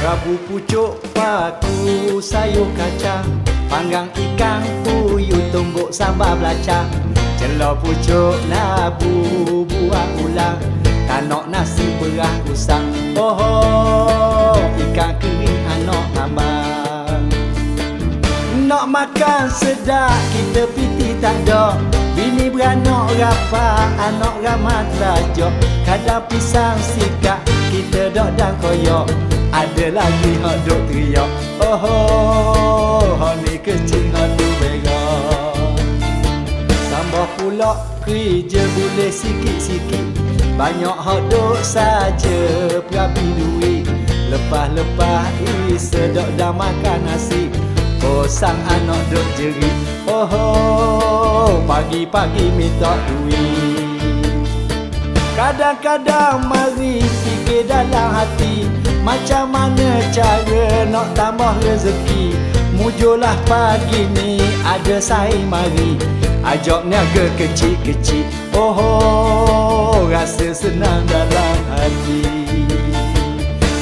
Rabu pucuk paku sayur kacang, panggang ikan puyuh tumbuk sambal belacang. Celor pucuk labu buah ulang, tanok nasi beras usang. Oh, ikan kering anak abang. Nak makan sedap kita piti tak ada, bini beranak rapat anak ramah terajak. Kadang pisang sikap kita dok dan koyok, ada lagi hot duk teriak. Oh, hot ni kecil hot tu berak. Tambah pula kerja boleh sikit-sikit, banyak hot duk saja perapi duit. Lepas-lepas sedok dah makan nasi, kosang anak duk jerit. Oh, pagi-pagi minta duit. Kadang-kadang mari fikir dalam hati, macam mana cara nak tambah rezeki. Mujurlah pagi ni ada saing mari, ajak niaga kecil-kecil. Oh, rasa senang dalam hati.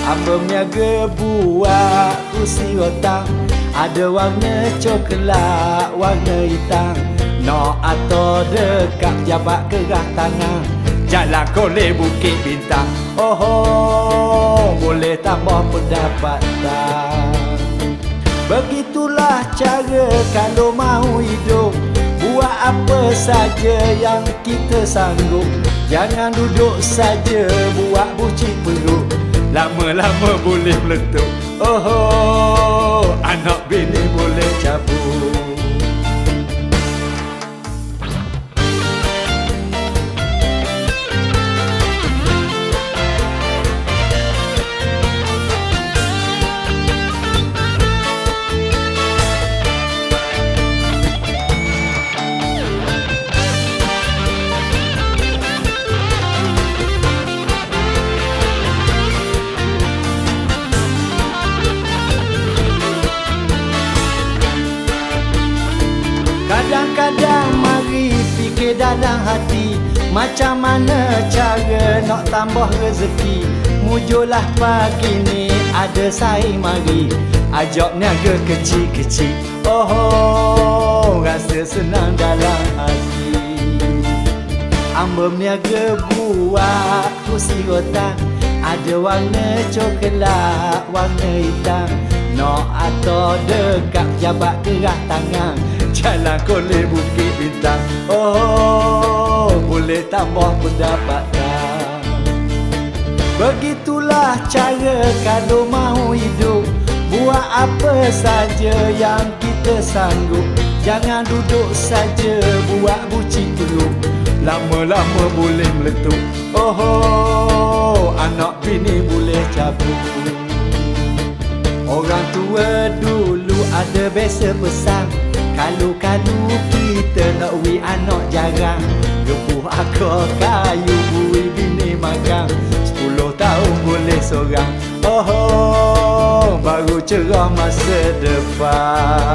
Abang niaga buat kursi rotan, ada warna coklat, warna hitam. Nak atau dekat jabat kerah tangan, jalan kolej Bukit Bintang. Oh, boleh tambah pendapatan. Begitulah cara kalau mahu hidup, buat apa saja yang kita sanggup. Jangan duduk saja buat bucik perut, lama-lama boleh meletup. Oh, anak bini boleh cabut. Kadang-kadang mari fikir dalam hati, macam mana cara nak tambah rezeki. Mujurlah pagi ni ada saing mari, ajak niaga kecil-kecil. Oh, rasa senang dalam hati. Ambem niaga buat kursi rotan, ada warna coklat, warna hitam. Nak atau dekat jabat kerah tangan, jalan kolej Bukit Bintang. Oh, boleh tambah pendapatan. Begitulah cara kalau mahu hidup, buat apa saja yang kita sanggup. Jangan duduk saja buat bucik perut, lama-lama boleh meletup. Oh, anak bini boleh cabut. Orang tua dulu ada biasa pesan, kalau-kalau kita nak wi anak jarang, gebuh akar kayu bui bini magang. 10 tahun boleh seorang. Oh, baru cerah masa depan.